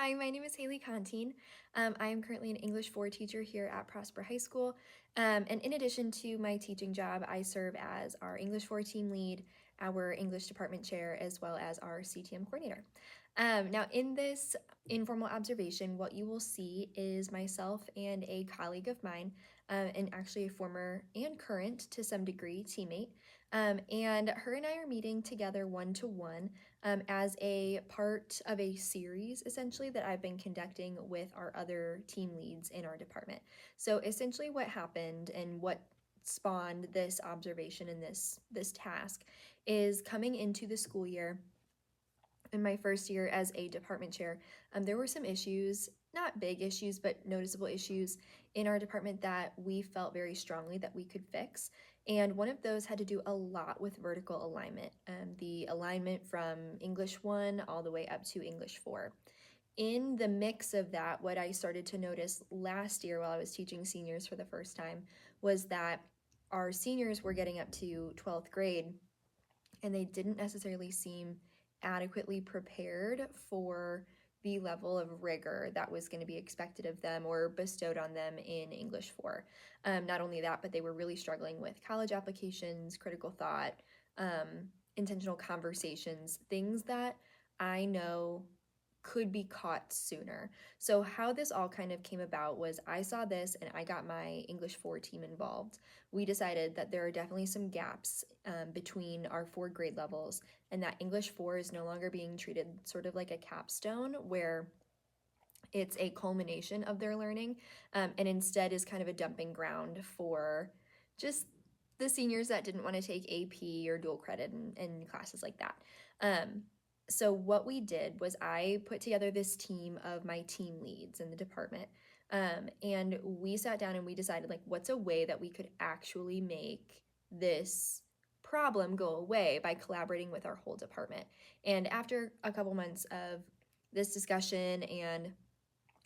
Hi, my name is Hailey Contine. I am currently an English 4 teacher here at Prosper High School. And in addition to my teaching job, I serve as our English 4 team lead, our English department chair, as well as our CTM coordinator. Now, in this informal observation, what you will see is myself and a colleague of mine, and actually a former and current, to some degree, teammate. And her and I are meeting together one-to-one as a part of a series, essentially, that I've been conducting with our other team leads in our department. So essentially what happened and what spawned this observation and this task is coming into the school year. In my first year as a department chair, there were some issues, not big issues, but noticeable issues in our department that we felt very strongly that we could fix. And one of those had to do a lot with vertical alignment, the alignment from English 1 all the way up to English 4. In the mix of that, what I started to notice last year while I was teaching seniors for the first time was that our seniors were getting up to 12th grade and they didn't necessarily seem adequately prepared for the level of rigor that was going to be expected of them or bestowed on them in English 4. Not only that, but they were really struggling with college applications, critical thought, intentional conversations, things that I know could be caught sooner. So how this all kind of came about was I saw this and I got my English 4 team involved. We decided that there are definitely some gaps between our 4 grade levels and that English 4 is no longer being treated sort of like a capstone where it's a culmination of their learning, and instead is kind of a dumping ground for just the seniors that didn't want to take AP or dual credit and classes like that. So what we did was I put together this team of my team leads in the department, and we sat down and we decided, like, what's a way that we could actually make this problem go away by collaborating with our whole department. And after a couple months of this discussion and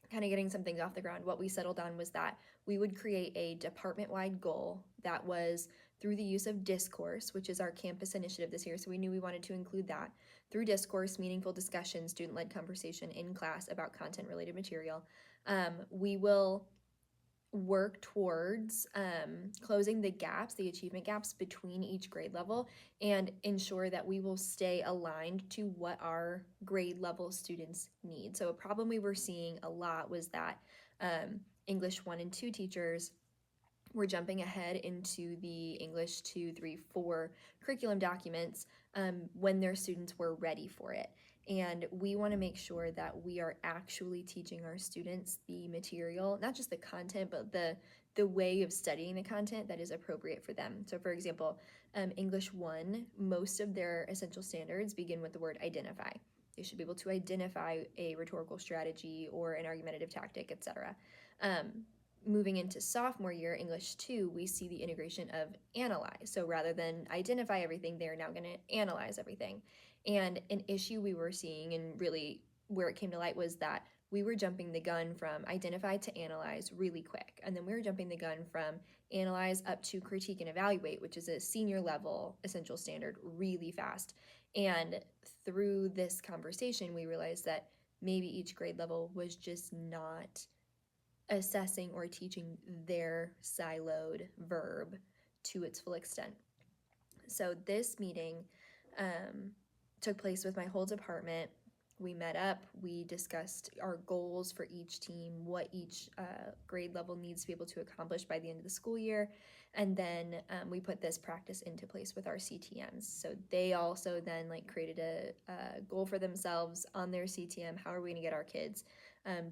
kind of getting some things off the ground, what we settled on was that we would create a department-wide goal that was through the use of discourse, which is our campus initiative this year. So we knew we wanted to include that. Through discourse, meaningful discussion, student-led conversation in class about content-related material, we will work towards closing the gaps, the achievement gaps between each grade level, and ensure that we will stay aligned to what our grade level students need. So a problem we were seeing a lot was that English 1 and 2 teachers were jumping ahead into the English 2, 3, 4 curriculum documents when their students were ready for it. And we want to make sure that we are actually teaching our students the material, not just the content, but the way of studying the content that is appropriate for them. So for example, English 1, most of their essential standards begin with the word identify. They should be able to identify a rhetorical strategy or an argumentative tactic, etc. Moving into sophomore year, English 2, we see the integration of analyze. So rather than identify everything, they're now going to analyze everything. And an issue we were seeing, and really where it came to light, was that we were jumping the gun from identify to analyze really quick. And then we were jumping the gun from analyze up to critique and evaluate, which is a senior level essential standard, really fast. And through this conversation, we realized that maybe each grade level was just not assessing or teaching their siloed verb to its full extent. So this meeting took place with my whole department. We met up, we discussed our goals for each team, what each grade level needs to be able to accomplish by the end of the school year, and then we put this practice into place with our CTMs. So they also then created a goal for themselves on their CTM. How are we going to get our kids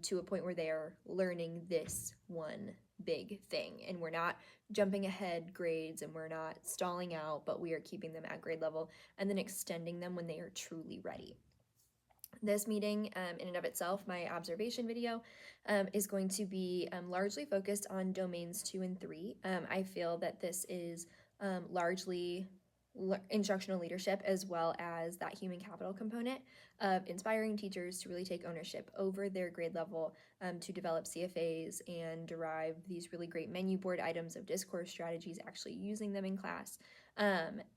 to a point where they are learning this one big thing, and we're not jumping ahead grades and we're not stalling out, but we are keeping them at grade level and then extending them when they are truly ready. This meeting, in and of itself, my observation video, is going to be largely focused on domains 2 and 3. I feel that this is largely instructional leadership, as well as that human capital component of inspiring teachers to really take ownership over their grade level, to develop CFAs and derive these really great menu board items of discourse strategies, actually using them in class,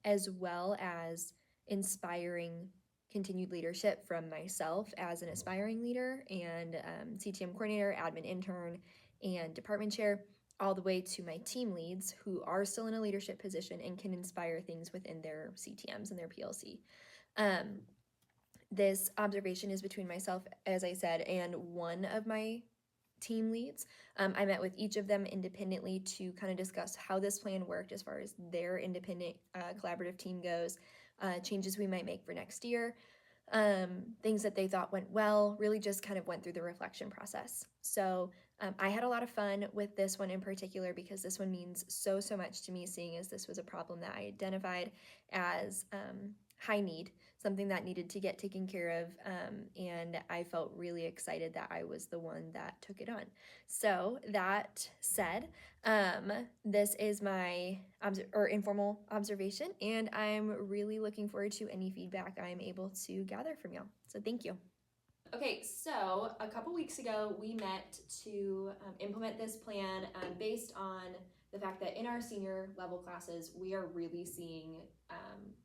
as well as inspiring continued leadership from myself as an aspiring leader and CTM coordinator, admin intern, and department chair, all the way to my team leads who are still in a leadership position and can inspire things within their CTMs and their PLC. This observation is between myself, as I said, and one of my team leads. I met with each of them independently to kind of discuss how this plan worked as far as their independent collaborative team goes, changes we might make for next year, things that they thought went well, really just kind of went through the reflection process. So I had a lot of fun with this one in particular because this one means so much to me, seeing as this was a problem that I identified as high need, something that needed to get taken care of, and I felt really excited that I was the one that took it on. So that said, this is my informal observation, and I'm really looking forward to any feedback I'm able to gather from y'all. So thank you. Okay, so a couple weeks ago, we met to implement this plan based on the fact that in our senior level classes, we are really seeing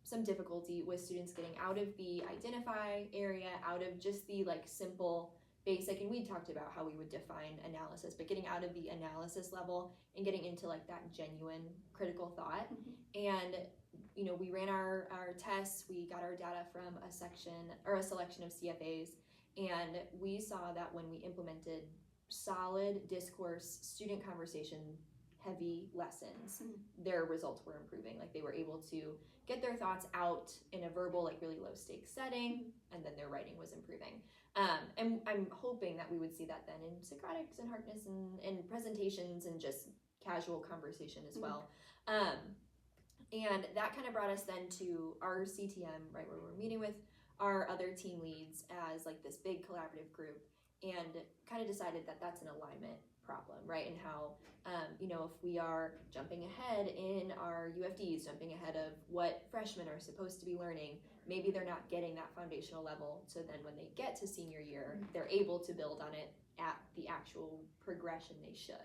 some difficulty with students getting out of the identify area, out of just the like simple basic, and we talked about how we would define analysis, but getting out of the analysis level and getting into like that genuine critical thought. And you know, we ran our tests, we got our data from a selection of CFAs, and we saw that when we implemented solid discourse, student conversation heavy lessons, their results were improving. Like they were able to get their thoughts out in a verbal, like really low stakes setting, and then their writing was improving. And I'm hoping that we would see that then in Socratics and Harkness and presentations and just casual conversation as well. And that kind of brought us then to our CTM, right, where we're meeting with our other team leads as like this big collaborative group, and kind of decided that that's an alignment problem, right? And how, you know, if we are jumping ahead in our UFDs, jumping ahead of what freshmen are supposed to be learning, maybe they're not getting that foundational level. So then when they get to senior year, they're able to build on it at the actual progression they should.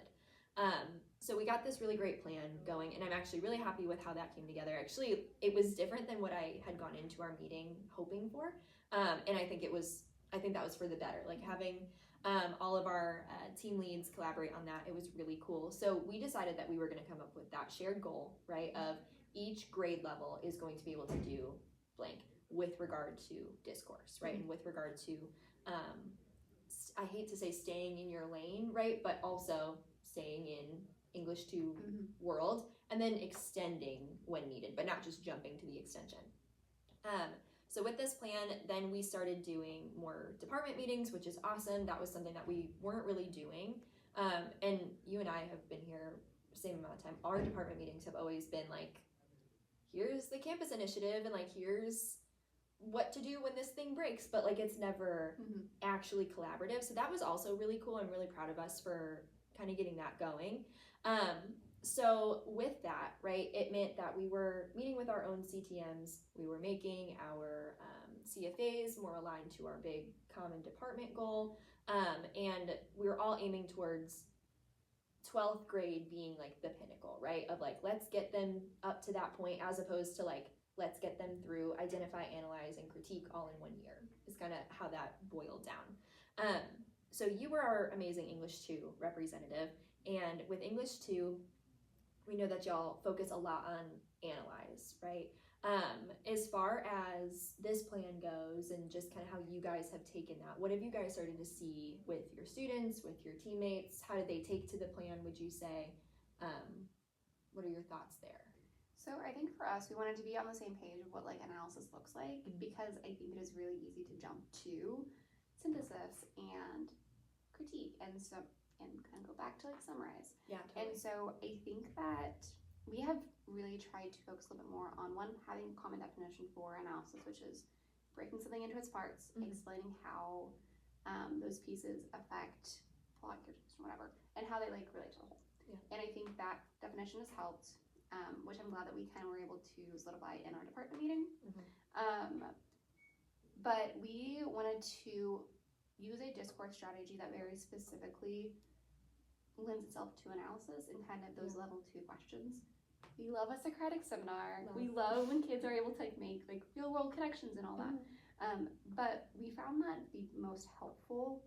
So we got this really great plan going, and I'm actually really happy with how that came together. Actually, it was different than what I had gone into our meeting hoping for, and I think that was for the better. Like having all of our team leads collaborate on that, it was really cool. So we decided that we were going to come up with that shared goal, right, of each grade level is going to be able to do blank with regard to discourse, right, and with regard to I hate to say staying in your lane, right, but also staying in English 2 world, and then extending when needed, but not just jumping to the extension. So with this plan, then we started doing more department meetings, which is awesome. That was something that we weren't really doing. And you and I have been here the same amount of time. Our department meetings have always been like, here's the campus initiative, and like, here's what to do when this thing breaks, but like it's never actually collaborative. So that was also really cool. I'm really proud of us for kind of getting that going. So with that, right, it meant that we were meeting with our own CTMs, we were making our CFAs more aligned to our big common department goal, and we were all aiming towards 12th grade being like the pinnacle, right, of like, let's get them up to that point, as opposed to like, let's get them through identify, analyze, and critique all in 1 year, is kind of how that boiled down. So you were our amazing English 2 representative, and with English 2, we know that y'all focus a lot on analyze, right? As far as this plan goes and just kind of how you guys have taken that, what have you guys started to see with your students, with your teammates? How did they take to the plan, would you say? What are your thoughts there? So I think for us, we wanted to be on the same page of what like analysis looks like, because I think it is really easy to jump to synthesis and critique and kind of go back to like summarize. Yeah, totally. And so I think that we have really tried to focus a little bit more on one, having a common definition for analysis, which is breaking something into its parts, explaining how those pieces affect plot, characters, whatever, and how they like relate to the whole. Yeah. And I think that definition has helped, which I'm glad that we kind of were able to solidify in our department meeting. But we wanted to use a discourse strategy that very specifically lends itself to analysis and kind of those level 2 questions. We love a Socratic seminar. We love when kids are able to like make like real world connections and all that. But we found that the most helpful,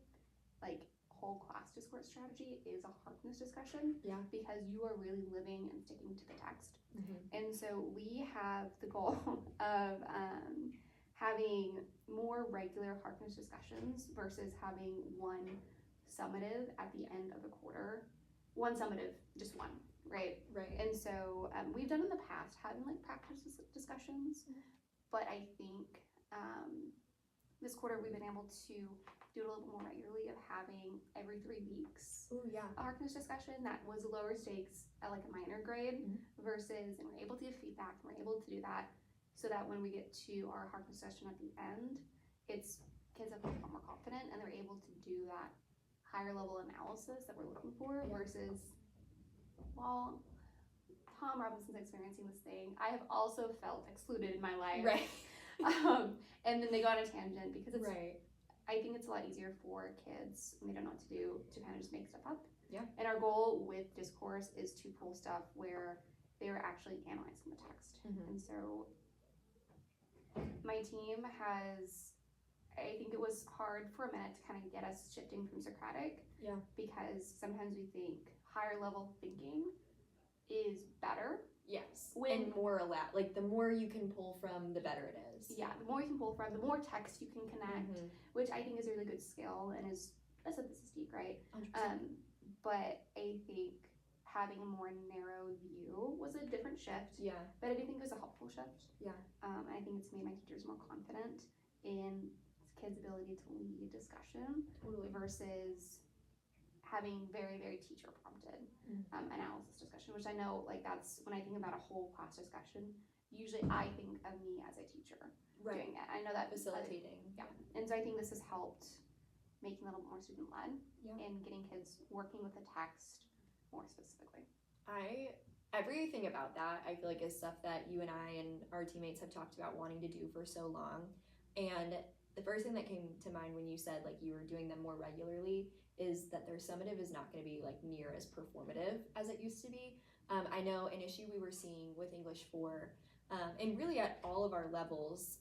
like, whole class discourse strategy is a hardness discussion. Yeah. Because you are really living and sticking to the text. Mm-hmm. And so we have the goal of having more regular hardness discussions versus having one summative at the end of the quarter. One summative, just one, right? Right. And so we've done in the past having like practice discussions, but I think this quarter we've been able to do it a little bit more regularly of having every 3 weeks a hardness discussion that was lower stakes at like a minor grade versus, and we're able to give feedback and we're able to do that so that when we get to our hardness session at the end, it's kids that feel more confident and they're able to do that higher level analysis that we're looking for versus, well, Tom Robinson's experiencing this thing. I have also felt excluded in my life. Right. And then they go on a tangent because it's, right. I think it's a lot easier for kids when they don't know what to do to kind of just make stuff up. Yeah. And our goal with discourse is to pull stuff where they are actually analyzing the text. And so my team has, I think it was hard for a minute to kind of get us shifting from Socratic. Yeah. Because sometimes we think higher level thinking is better. Yes. And more like the more you can pull from, the better it is. Yeah, the more you can pull from, the more text you can connect, which I think is a really good skill and is a synthesis, right? 100%. But I think having a more narrow view was a different shift. Yeah. But I do think it was a helpful shift. Yeah. I think it's made my teachers more confident in kids' ability to lead discussion. Totally. Versus having very, very teacher prompted analysis discussion, which I know, like, that's when I think about a whole class discussion, usually I think of me as a teacher doing it. I know that facilitating. Yeah. And so I think this has helped making it a little more student led and getting kids working with the text more specifically. Everything about that I feel like is stuff that you and I and our teammates have talked about wanting to do for so long. And the first thing that came to mind when you said like you were doing them more regularly is that their summative is not going to be like near as performative as it used to be. I know an issue we were seeing with English 4 and really at all of our levels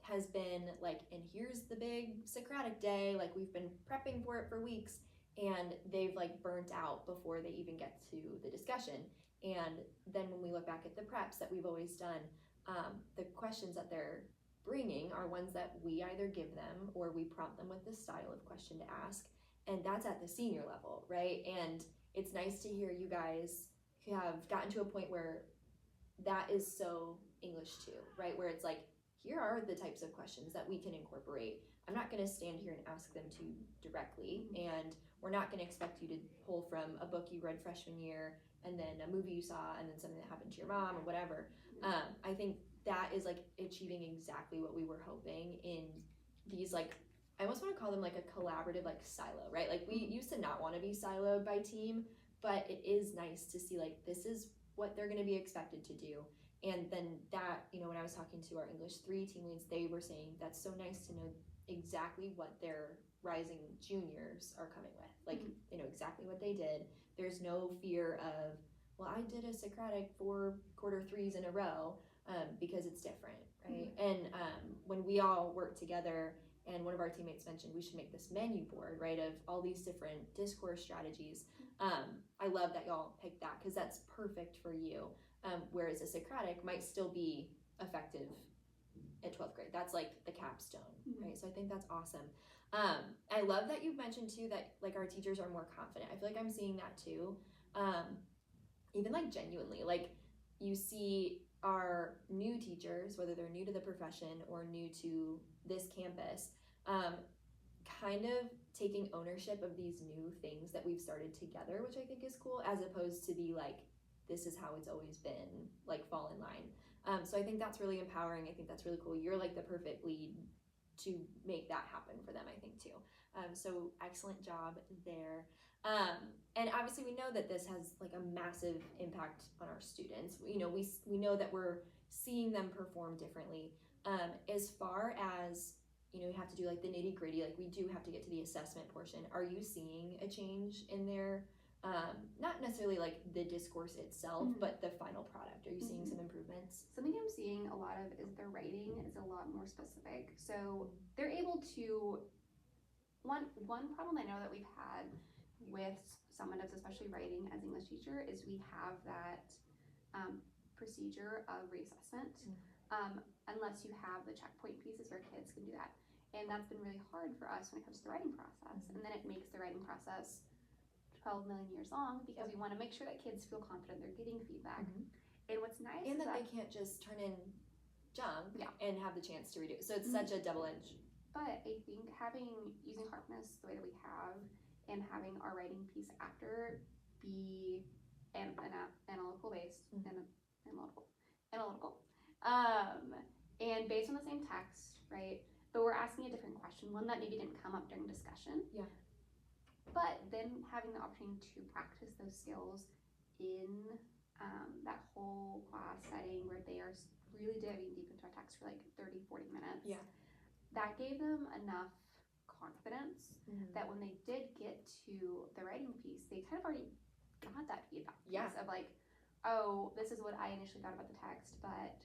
has been like, and here's the big Socratic day, like we've been prepping for it for weeks and they've like burnt out before they even get to the discussion. And then when we look back at the preps that we've always done, the questions that they're bringing are ones that we either give them or we prompt them with the style of question to ask. And that's at the senior level, right? And it's nice to hear you guys have gotten to a point where that is so English too, right? Where it's like, here are the types of questions that we can incorporate. I'm not gonna stand here and ask them to directly, and we're not gonna expect you to pull from a book you read freshman year and then a movie you saw and then something that happened to your mom or whatever. I think that is like achieving exactly what we were hoping in these, like, I almost want to call them like a collaborative like silo, right? Like we used to not want to be siloed by team, but it is nice to see like this is what they're going to be expected to do. And then that, you know, when I was talking to our English 3 team leads, they were saying that's so nice to know exactly what their rising juniors are coming with. Like they know exactly what they did. There's no fear of, well, I did a Socratic 4 quarter 3s in a row because it's different, right? And when we all work together, and one of our teammates mentioned we should make this menu board, right, of all these different discourse strategies. I love that y'all picked that because that's perfect for you. Whereas a Socratic might still be effective at 12th grade. That's like the capstone, right? So I think that's awesome. I love that you mentioned too that like our teachers are more confident. I feel like I'm seeing that too. Even like genuinely, like you see our new teachers, whether they're new to the profession or new to this campus, kind of taking ownership of these new things that we've started together, which I think is cool, as opposed to the like, this is how it's always been, like fall in line. So I think that's really empowering. I think that's really cool. You're like the perfect lead to make that happen for them, I think too. So excellent job there. And obviously we know that this has like a massive impact on our students. You know, we know that we're seeing them perform differently. As far as, you know, you have to do like the nitty gritty, like we do have to get to the assessment portion. Are you seeing a change in their not necessarily like the discourse itself, Mhm. but the final product? Are you seeing Mhm. some improvements? Something I'm seeing a lot of is their writing is a lot more specific. So they're able to, one problem I know that we've had with summative, especially writing as English teacher, is we have that procedure of reassessment. Unless you have the checkpoint pieces where kids can do that. And that's been really hard for us when it comes to the writing process. And then it makes the writing process 12 million years long because we want to make sure that kids feel confident they're getting feedback. And what's nice And is that they can't just turn in junk Yeah. and have the chance to read it. So it's such a double-edged. But I think using Harkness the way that we have and having our writing piece after be analytical based and analytical and based on the same text, right? But we're asking a different question, one that maybe didn't come up during discussion. Yeah. But then having the opportunity to practice those skills in that whole class setting where they are really diving deep into our text for like 30-40 minutes. Yeah. That gave them enough confidence that when they did get to the writing piece, they kind of already got that feedback piece of like, oh, this is what I initially thought about the text, but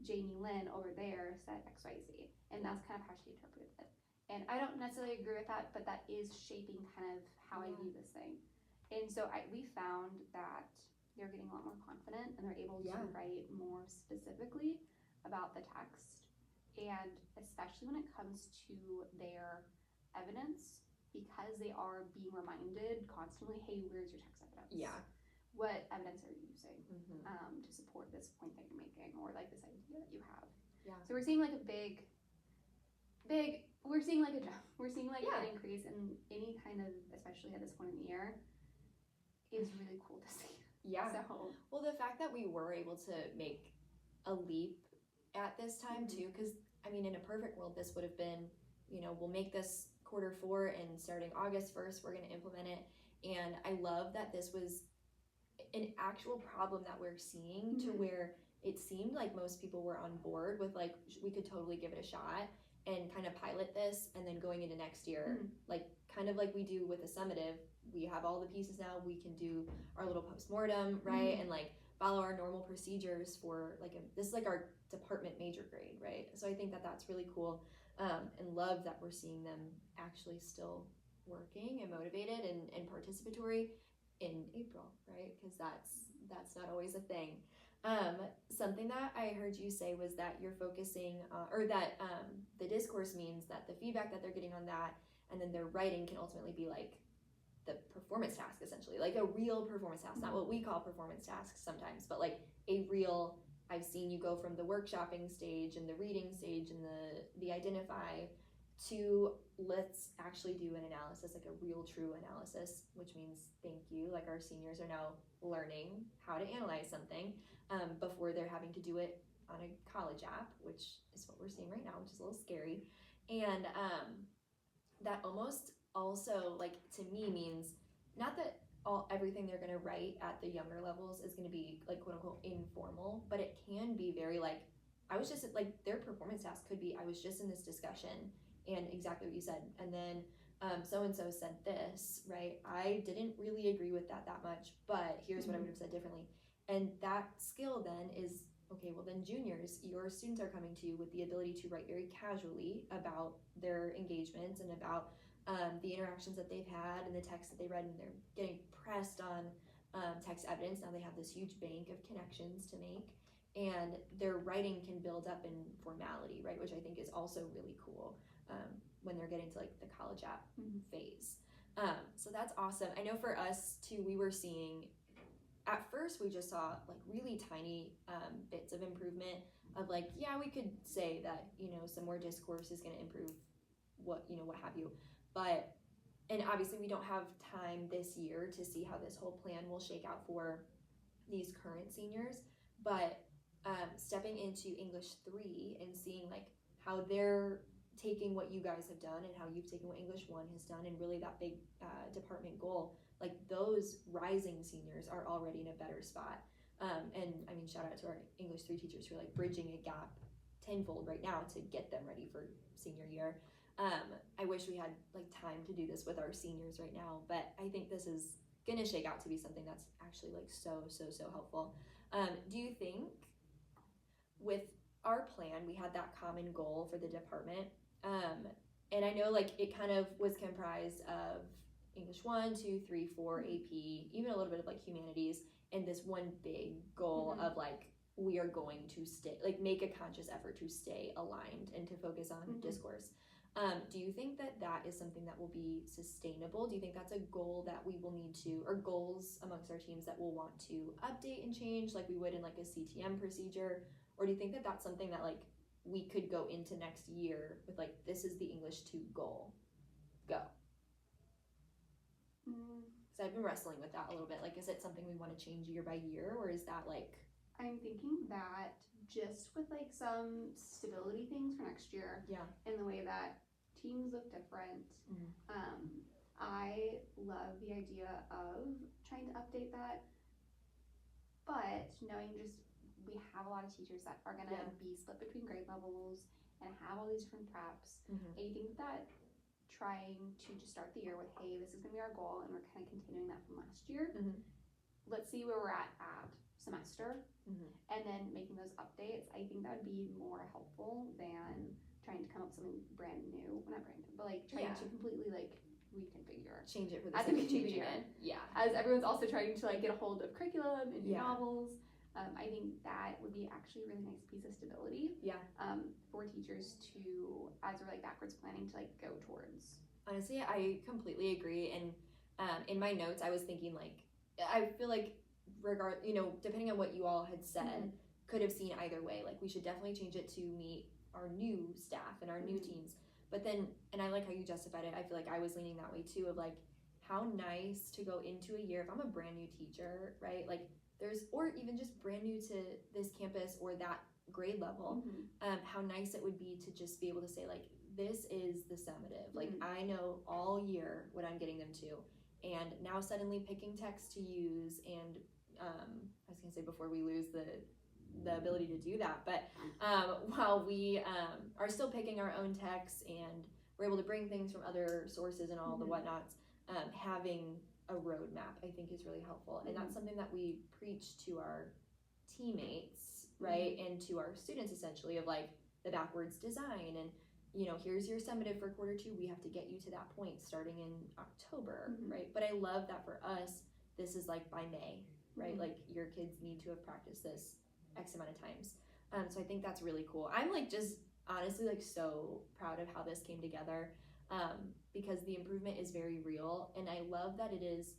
Jamie Lynn over there said XYZ, and that's kind of how she interpreted it. And I don't necessarily agree with that, but that is shaping kind of how I view this thing. And so we found that they're getting a lot more confident and they're able to write more specifically about the text. And especially when it comes to their evidence, because they are being reminded constantly, hey, where's your text evidence? Yeah. What evidence are you using to support this point that you're making, or like this idea that you have? Yeah. So we're seeing like we're seeing like an increase in any kind of, especially at this point in the year, is really cool to see. Yeah. So, well, the fact that we were able to make a leap at this time too, because I mean, in a perfect world, this would have been, we'll make this Q4 and starting August 1st, we're going to implement it. And I love that this was an actual problem that we're seeing to where it seemed like most people were on board with like, we could totally give it a shot and kind of pilot this, and then going into next year, like kind of like we do with a summative, we have all the pieces now, we can do our little postmortem, right? And like follow our normal procedures for like, this is like our department major grade, right? So I think that that's really cool, and love that we're seeing them actually still working and motivated and participatory in April, right? Because that's not always a thing. Something that I heard you say was that you're focusing, or that the discourse means that the feedback that they're getting on that, and then their writing can ultimately be like the performance task, essentially, like a real performance task, not what we call performance tasks sometimes, but like a real, I've seen you go from the workshopping stage and the reading stage and the identify to let's actually do an analysis, like a real true analysis, which means thank you, like our seniors are now learning how to analyze something before they're having to do it on a college app, which is what we're seeing right now, which is a little scary. And that almost also, like, to me means not that everything they're going to write at the younger levels is going to be like quote unquote informal, but it can be very like, I was just like, their performance task could be, I was just in this discussion and exactly what you said, and then so-and-so said this, right? I didn't really agree with that much, but here's what I would have said differently. And that skill then is, okay, well then juniors, your students are coming to you with the ability to write very casually about their engagements and about the interactions that they've had and the text that they read, and they're getting pressed on text evidence. Now they have this huge bank of connections to make, and their writing can build up in formality, right? Which I think is also really cool when they're getting to like the college app phase. So that's awesome. I know for us too, we were seeing, at first we just saw like really tiny bits of improvement of like, yeah, we could say that, some more discourse is going to improve what have you. But, and obviously we don't have time this year to see how this whole plan will shake out for these current seniors, but stepping into English 3 and seeing like how they're taking what you guys have done and how you've taken what English 1 has done, and really that big department goal, like those rising seniors are already in a better spot. And I mean, shout out to our English 3 teachers who are like bridging a gap tenfold right now to get them ready for senior year. I wish we had like time to do this with our seniors right now, but I think this is gonna shake out to be something that's actually like so helpful. Do you think with our plan, we had that common goal for the department, and I know like it kind of was comprised of English 1, 2, 3, 4, AP, even a little bit of like humanities, and this one big goal of like we are going to stay, like make a conscious effort to stay aligned and to focus on discourse. Do you think that that is something that will be sustainable? Do you think that's a goal that we will need to, or goals amongst our teams that we'll want to update and change like we would in like a CTM procedure? Or do you think that that's something that like we could go into next year with like, this is the English 2 goal, go? Because I've been wrestling with that a little bit. Like, is it something we want to change year by year, or is that like? I'm thinking that just with like some stability things for next year, in the way that teams look different, I love the idea of trying to update that, but knowing just we have a lot of teachers that are gonna be split between grade levels and have all these different preps. I think that trying to just start the year with, hey, this is gonna be our goal, and we're kind of continuing that from last year. Let's see where we're at semester, and then making those updates. I think that would be more helpful than trying to come up with something brand new. Well, not brand new, but like trying to completely like reconfigure, change it for the sake of changing it. As everyone's also trying to like get a hold of curriculum and new novels. I think that would be actually a really nice piece of stability. For teachers to, as we're like backwards planning, to like go towards. Honestly, I completely agree. And in my notes, I was thinking like, I feel like depending on what you all had said, could have seen either way. Like we should definitely change it to meet our new staff and our new teams. But then, and I like how you justified it, I feel like I was leaning that way too, of like, how nice to go into a year, if I'm a brand new teacher, right? Like or even just brand new to this campus or that grade level, how nice it would be to just be able to say like, this is the summative. Like I know all year what I'm getting them to. And now suddenly picking text to use, and I was gonna say before we lose the ability to do that, but while we are still picking our own texts and we're able to bring things from other sources and all the whatnots, having a roadmap I think is really helpful. And that's something that we preach to our teammates, right, and to our students essentially, of like the backwards design, and here's your summative for quarter 2. We have to get you to that point starting in October, right? But I love that for us, this is like by May, right? Like your kids need to have practiced this X amount of times. So I think that's really cool. I'm like just honestly like so proud of how this came together, because the improvement is very real, and I love that it is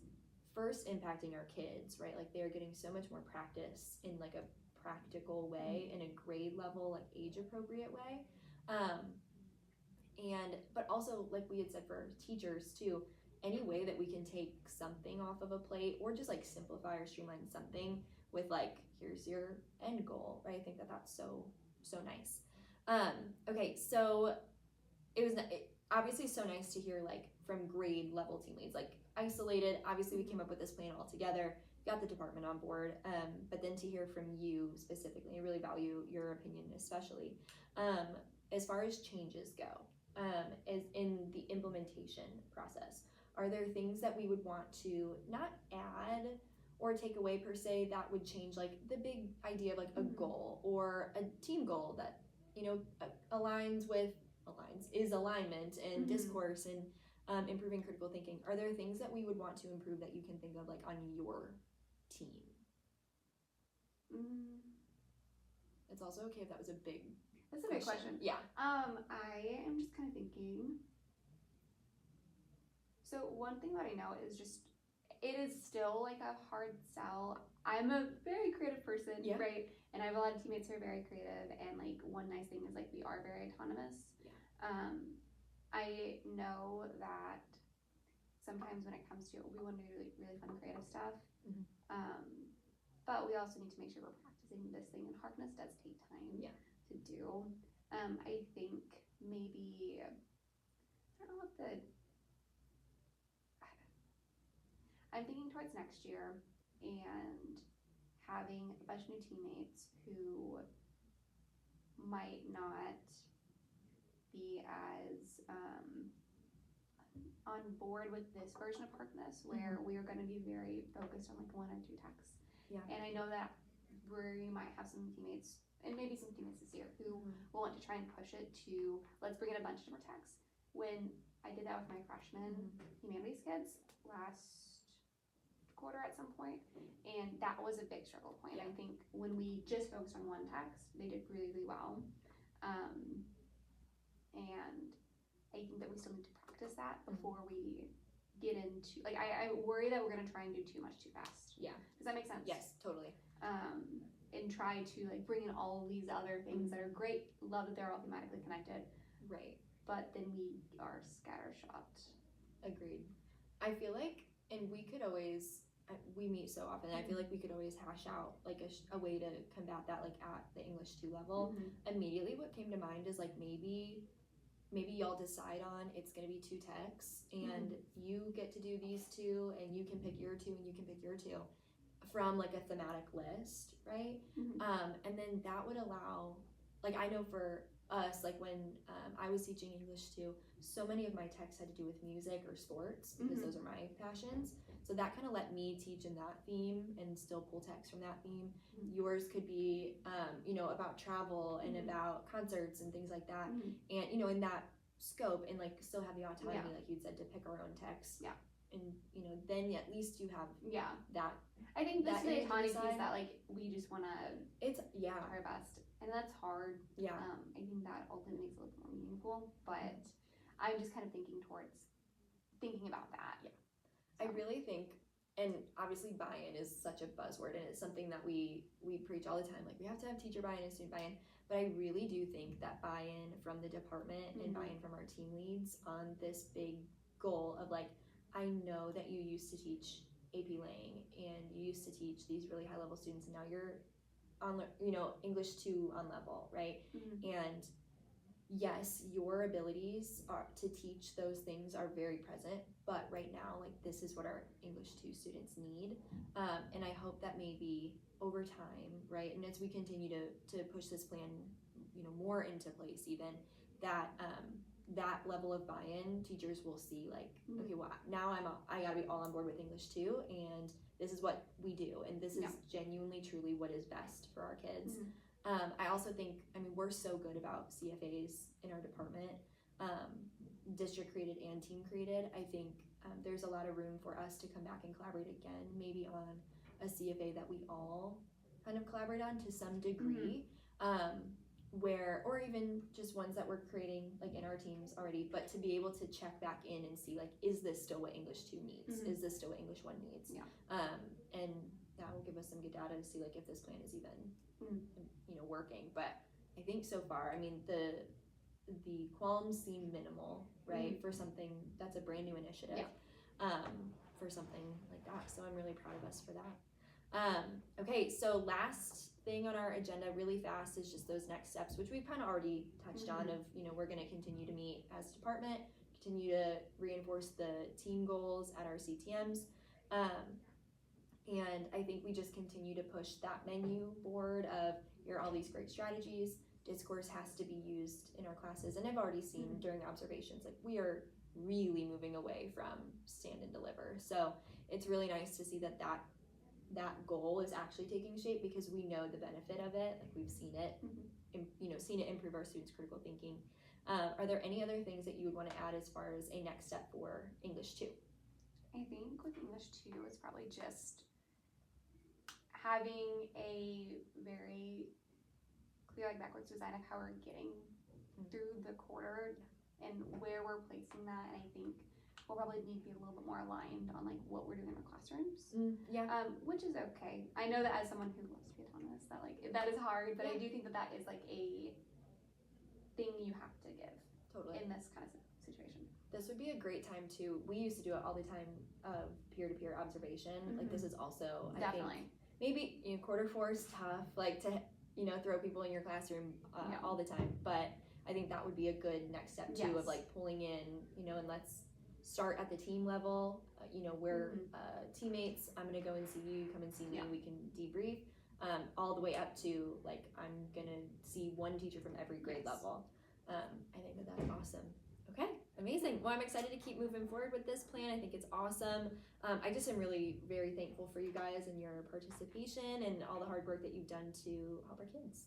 first impacting our kids, right? Like they're getting so much more practice in like a practical way, in a grade level, like age appropriate way. But also, like we had said, for teachers too, any way that we can take something off of a plate, or just like simplify or streamline something with like, here's your end goal, right? I think that that's so nice. Okay, so it was obviously so nice to hear like from grade level team leads, like isolated. Obviously we came up with this plan all together, got the department on board, but then to hear from you specifically, I really value your opinion, especially as far as changes go, as in the implementation process. Are there things that we would want to not add or take away per se that would change like the big idea of like a goal or a team goal that is alignment and discourse and improving critical thinking? Are there things that we would want to improve that you can think of like on your team? It's also okay if that was a big That's a big question. Yeah. I am just kind of thinking. So one thing that I know is just, it is still like a hard sell. I'm a very creative person, right? And I have a lot of teammates who are very creative, and like one nice thing is like we are very autonomous. I know that sometimes when it comes to it, we want to do really, really fun creative stuff, but we also need to make sure we're practicing this thing, and hardness does take time to do. I think maybe, I don't know what I'm thinking towards next year, and having a bunch of new teammates who might not be as on board with this version of Harkness where we are going to be very focused on like 1 or 2 texts. Yeah. And I know that we might have some teammates, and maybe some teammates this year, who will want to try and push it to let's bring in a bunch of different texts. When I did that with my freshman humanities kids last quarter at some point, and that was a big struggle point. I think when we just focused on one text, they did really, really well. And I think that we still need to practice that before we get into, like, I worry that we're going to try and do too much too fast. Yeah. Does that make sense? Yes, totally. And try to like bring in all of these other things that are great. Love that they're all thematically connected. Right. But then we are scattershot. Agreed. I feel like, and we could always, we meet so often, I feel like we could always hash out like a way to combat that, like at the English 2 level. Immediately what came to mind is like maybe y'all decide on it's going to be 2 texts and you get to do these 2 and you can pick your 2 and you can pick your 2 from like a thematic list, right? And then that would allow, like I know for us, like when I was teaching English 2, so many of my texts had to do with music or sports because those are my passions. So that kind of let me teach in that theme and still pull text from that theme. Yours could be, about travel and about concerts and things like that. And, in that scope and like still have the autonomy, like you said, to pick our own text. Yeah. And, then at least you have that. I think this is the autonomy piece that like we just want to try our best. And that's hard. Yeah. I think that ultimately makes it a little more meaningful, but I'm just kind of thinking about that. Yeah. So. I really think, and obviously buy-in is such a buzzword and it's something that we preach all the time. Like we have to have teacher buy-in and student buy-in, but I really do think that buy-in from the department and buy-in from our team leads on this big goal of like, I know that you used to teach AP Lang and you used to teach these really high level students and now you're on, English 2 on level, right? And yes, your abilities to teach those things are very present, but right now, like this is what our English 2 students need. And I hope that maybe over time, right? And as we continue to push this plan, more into place even, that that level of buy-in, teachers will see like, okay, well now I gotta be all on board with English 2 and this is what we do and this is genuinely truly what is best for our kids. I also think, we're so good about CFAs in our department, district created and team created. I think there's a lot of room for us to come back and collaborate again, maybe on a CFA that we all kind of collaborate on to some degree, or even just ones that we're creating like in our teams already, but to be able to check back in and see like, is this still what English 2 needs? Is this still what English 1 needs? And that will give us some good data to see like if this plan is even working. But I think so far, the qualms seem minimal, right? For something that's a brand new initiative, for something like that. So I'm really proud of us for that. Okay, so last thing on our agenda really fast is just those next steps, which we've kind of already touched on of, we're going to continue to meet as a department, continue to reinforce the team goals at our CTMs. And I think we just continue to push that menu board of here are all these great strategies. Discourse has to be used in our classes. And I've already seen during observations, like we are really moving away from stand and deliver. So it's really nice to see that goal is actually taking shape because we know the benefit of it. Like we've seen it, seen it improve our students' critical thinking. Are there any other things that you would want to add as far as a next step for English 2? I think with English 2, it's probably just having a very clear, like backwards design of how we're getting through the quarter and where we're placing that. And I think we'll probably need to be a little bit more aligned on like what we're doing in our classrooms. Which is okay. I know that as someone who loves to be autonomous, that is hard, but I do think that is like a thing you have to give in this kind of situation. This would be a great time to, we used to do it all the time of peer-to-peer observation. Like this is also, I think, maybe quarter 4 is tough, like to throw people in your classroom all the time, but I think that would be a good next step too of like pulling in, and let's start at the team level. We're teammates. I'm gonna go and see you. Come and see me. We can debrief. All the way up to like I'm gonna see one teacher from every grade level. I think that's awesome. Okay, Amazing. Well, I'm excited to keep moving forward with this plan. I think it's awesome. I just am really very thankful for you guys and your participation and all the hard work that you've done to help our kids.